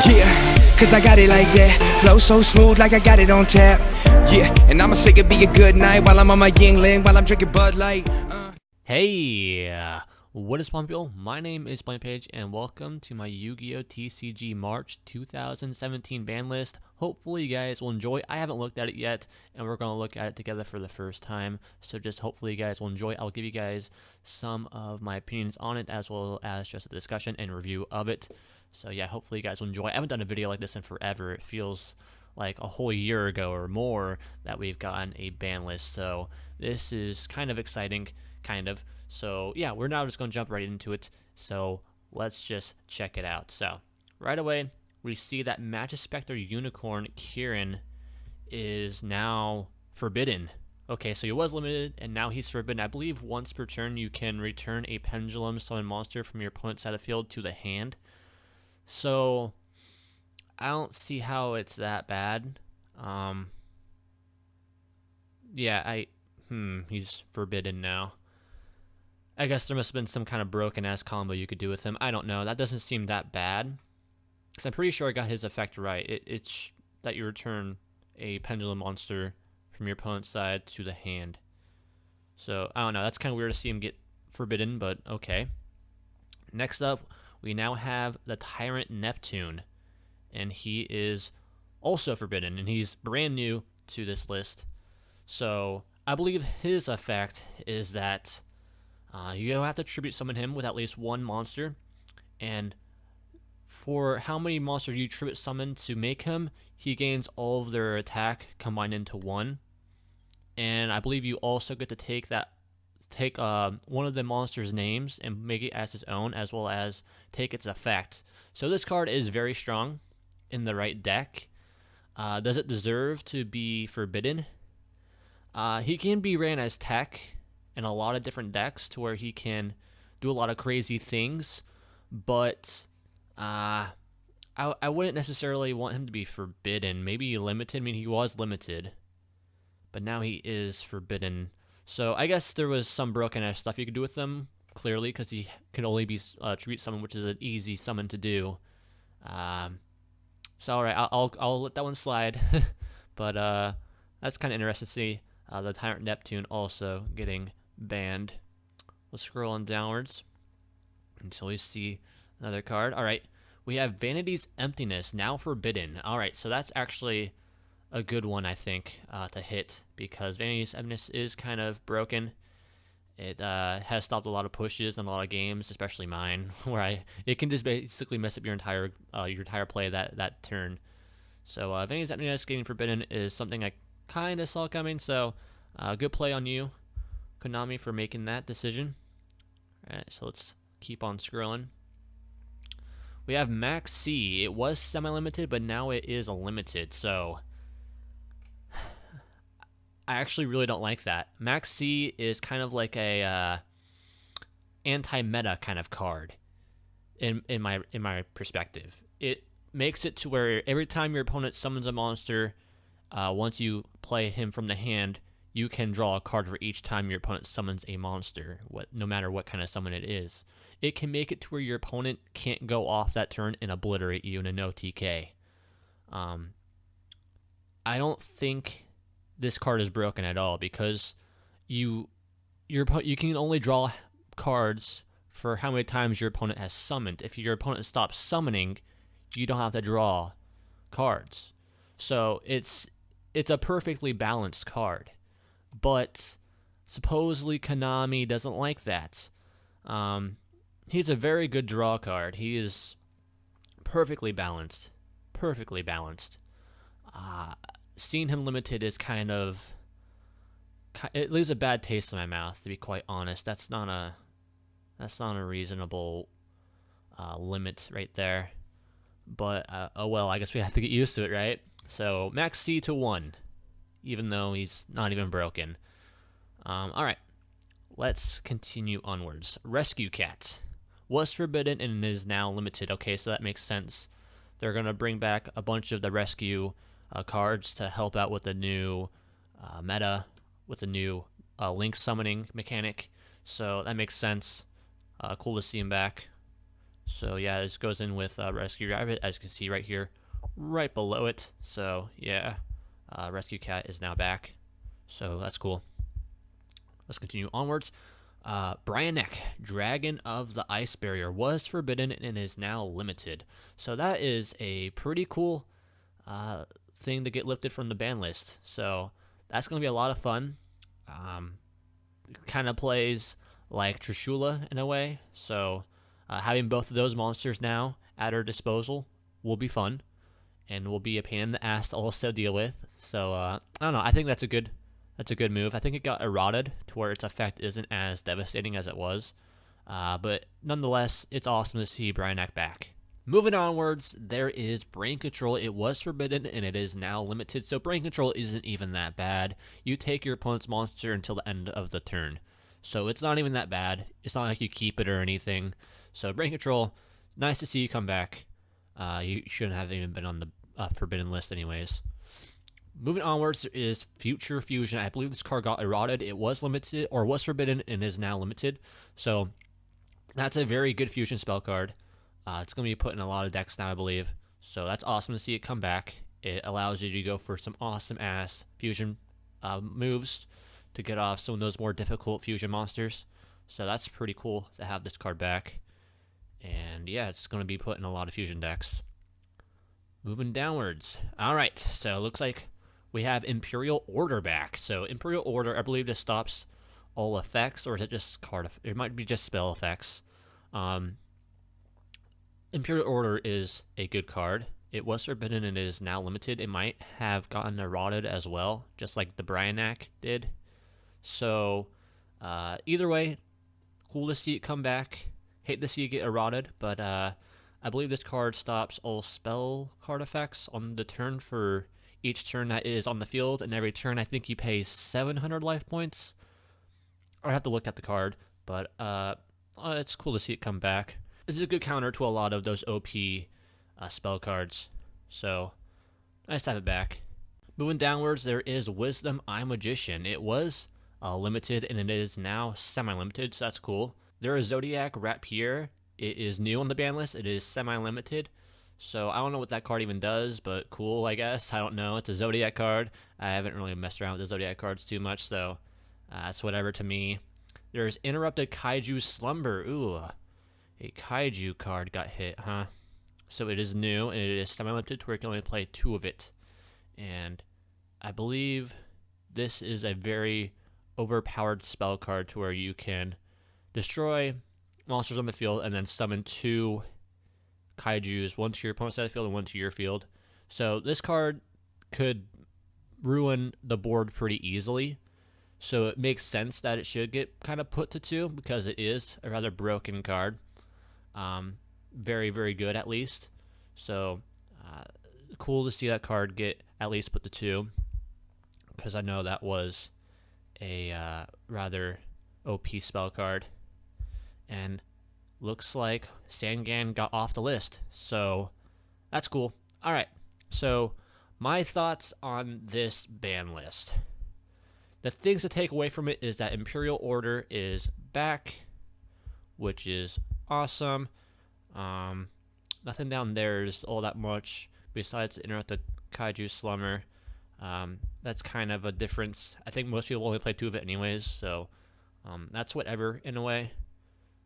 Yeah, cause I got it like that. Flow so smooth like I got it on tap. Yeah, and I'ma say it be a good night while I'm on my Yingling, while I'm drinking Bud Light. Hey, what is people? My name is BlankPage, and welcome to my Yu-Gi-Oh! TCG March 2017 ban list. Hopefully you guys will enjoy. I haven't looked at it yet, and we're going to look at it together for the first time. So just hopefully you guys will enjoy. I'll give you guys some of my opinions on it, as well as just a discussion and review of it. So yeah, hopefully you guys will enjoy. I haven't done a video like this in forever. It feels like a whole year ago or more that we've gotten a ban list. So this is kind of exciting. So yeah, we're now just going to jump right into it. So let's just check it out. So right away, we see that Magic Spectre Unicorn Kieran is now forbidden. Okay, so he was limited, and now he's forbidden. I believe once per turn, you can return a Pendulum Summon monster from your opponent's side of the field to the hand. So I don't see how it's that bad. Yeah, he's forbidden now. I guess there must have been some kind of broken-ass combo you could do with him. I don't know. That doesn't seem that bad. Because I'm pretty sure I got his effect right. It's that you return a Pendulum monster from your opponent's side to the hand. So, I don't know. That's kind of weird to see him get forbidden, but okay. Next up, we now have the Tyrant Neptune. And he is also forbidden. And he's brand new to this list. So, I believe his effect is that you have to tribute summon him with at least one monster, and for how many monsters you tribute summon to make him, he gains all of their attack combined into one. And I believe you also get to take one of the monster's names and make it as his own, as well as take its effect. So this card is very strong in the right deck. Does it deserve to be forbidden? He can be ran as tech in a lot of different decks to where he can do a lot of crazy things, but I wouldn't necessarily want him to be forbidden. Maybe limited. I mean, he was limited, but now he is forbidden. So I guess there was some broken ass stuff you could do with him, clearly, because he can only be tribute summon, which is an easy summon to do. So alright, I'll let that one slide. But that's kind of interesting to see the Tyrant Neptune also getting banned. We'll scroll on downwards until we see another card. Alright, we have Vanity's Emptiness, now forbidden. Alright, so that's actually a good one, I think, to hit, because Vanity's Emptiness is kind of broken. It has stopped a lot of pushes in a lot of games, especially mine, where it can just basically mess up your entire play that turn. So Vanity's Emptiness getting forbidden is something I kind of saw coming, so good play on you, Konami, for making that decision. Alright, so let's keep on scrolling. We have Max C. It was semi-limited, but now it is a limited, so I actually really don't like that. Max C is kind of like a anti-meta kind of card in my perspective. It makes it to where every time your opponent summons a monster, once you play him from the hand, you can draw a card for each time your opponent summons a monster, no matter what kind of summon it is. It can make it to where your opponent can't go off that turn and obliterate you in a no TK. I don't think this card is broken at all, because you can only draw cards for how many times your opponent has summoned. If your opponent stops summoning, you don't have to draw cards. So it's a perfectly balanced card. But supposedly Konami doesn't like that. He's a very good draw card. He is perfectly balanced. Perfectly balanced. Seeing him limited is it leaves a bad taste in my mouth, to be quite honest. That's not a reasonable limit right there. But oh well, I guess we have to get used to it, right? So Max C to 1. Even though he's not even broken. Alright, let's continue onwards. Rescue Cat was forbidden and is now limited. Okay, so that makes sense. They're going to bring back a bunch of the rescue cards to help out with the new meta, with the new link summoning mechanic. So that makes sense. Cool to see him back. So yeah, this goes in with Rescue Rabbit, as you can see right here, right below it. So yeah, Rescue Cat is now back. So that's cool. Let's continue onwards. Bryanek, Dragon of the Ice Barrier, was forbidden and is now limited. So that is a pretty cool thing to get lifted from the ban list. So that's going to be a lot of fun. Kind of plays like Trishula in a way. So having both of those monsters now at our disposal will be fun and will be a pain in the ass to also deal with. So I don't know. I think that's a good move. I think it got eroded to where its effect isn't as devastating as it was. But nonetheless, it's awesome to see Bryanek back. Moving onwards, there is Brain Control. It was forbidden and it is now limited, so Brain Control isn't even that bad. You take your opponent's monster until the end of the turn. So it's not even that bad. It's not like you keep it or anything. So Brain Control, nice to see you come back. You shouldn't have even been on the forbidden list anyways. Moving onwards is Future Fusion. I believe this card got eroded. It was limited, or was forbidden, and is now limited. So that's a very good fusion spell card. It's going to be put in a lot of decks now, I believe. So that's awesome to see it come back. It allows you to go for some awesome-ass fusion moves to get off some of those more difficult fusion monsters. So that's pretty cool to have this card back. And yeah, it's going to be put in a lot of fusion decks. Moving downwards. Alright, so it looks like we have Imperial Order back. So Imperial Order, I believe this stops all effects, or is it just card? It might be just spell effects. Imperial Order is a good card. It was forbidden and it is now limited. It might have gotten eroded as well, just like the Bryanek did. So either way, cool to see it come back. Hate to see it get eroded, but I believe this card stops all spell card effects on the turn for each turn that is on the field, and every turn I think you pay 700 life points. I have to look at the card, but it's cool to see it come back. This is a good counter to a lot of those OP spell cards, so nice to have it back. Moving downwards, there is Wisdom Eye Magician. It was limited, and it is now semi-limited, so that's cool. There is Zodiac Rapier. It is new on the ban list. It is semi-limited, so I don't know what that card even does, but cool, I guess. I don't know. It's a Zodiac card. I haven't really messed around with the Zodiac cards too much, so it's whatever to me. There's Interrupted Kaiju Slumber. Ooh, a Kaiju card got hit, huh? So it is new, and it is semi-limited to where you can only play 2 of it. And I believe this is a very overpowered spell card to where you can destroy monsters on the field and then summon 2 Kaijus, one to your opponent's side of the field and one to your field. So this card could ruin the board pretty easily. So it makes sense that it should get kind of put to 2 because it is a rather broken card. Very, very good at least. So cool to see that card get at least put to 2 because I know that was a rather OP spell card. And looks like Sangan got off the list, so that's cool. Alright, so my thoughts on this ban list. The things to take away from it is that Imperial Order is back, which is awesome. Nothing down there is all that much besides the Interrupted Kaiju Slumber. That's kind of a difference. I think most people only play 2 of it anyways, so that's whatever in a way.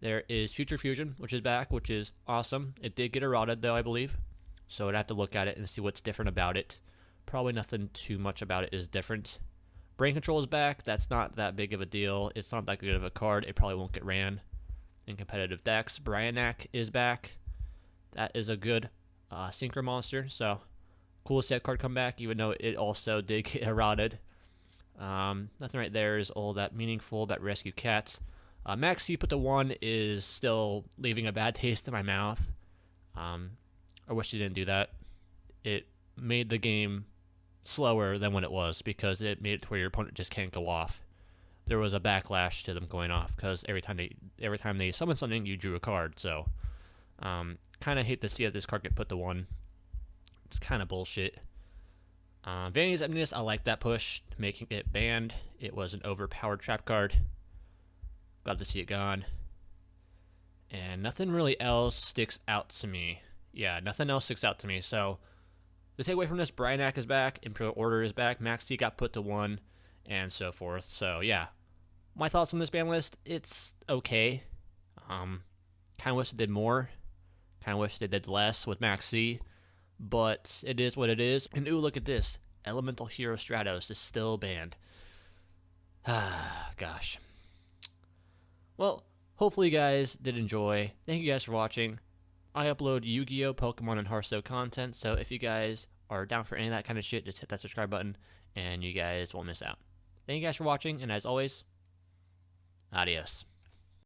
There is Future Fusion, which is back, which is awesome. It did get eroded, though, I believe. So I'd have to look at it and see what's different about it. Probably nothing too much about it is different. Brain Control is back. That's not that big of a deal. It's not that good of a card. It probably won't get ran in competitive decks. Bryanek is back. That is a good synchro monster. So cool to see that card come back, even though it also did get eroded. Nothing right there is all that meaningful. That Rescue Cats. Max C put to 1 is still leaving a bad taste in my mouth. I wish he didn't do that. It made the game slower than what it was because it made it to where your opponent just can't go off. There was a backlash to them going off because every time they summoned something, you drew a card. So, kind of hate to see this card get put to 1. It's kind of bullshit. Vanity's Emptiness, I like that push, making it banned. It was an overpowered trap card. Glad to see it gone. And nothing really else sticks out to me. Yeah, nothing else sticks out to me. So the takeaway from this, Bryanak is back, Imperial Order is back, Maxi got put to 1, and so forth. So yeah, my thoughts on this ban list, it's okay. Kind of wish they did more. Kind of wish they did less with Maxi, but it is what it is. And ooh, look at this. Elemental Hero Stratos is still banned. Ah, gosh. Well, hopefully you guys did enjoy. Thank you guys for watching. I upload Yu-Gi-Oh, Pokemon, and Hearthstone content, so if you guys are down for any of that kind of shit, just hit that subscribe button, and you guys won't miss out. Thank you guys for watching, and as always, adios.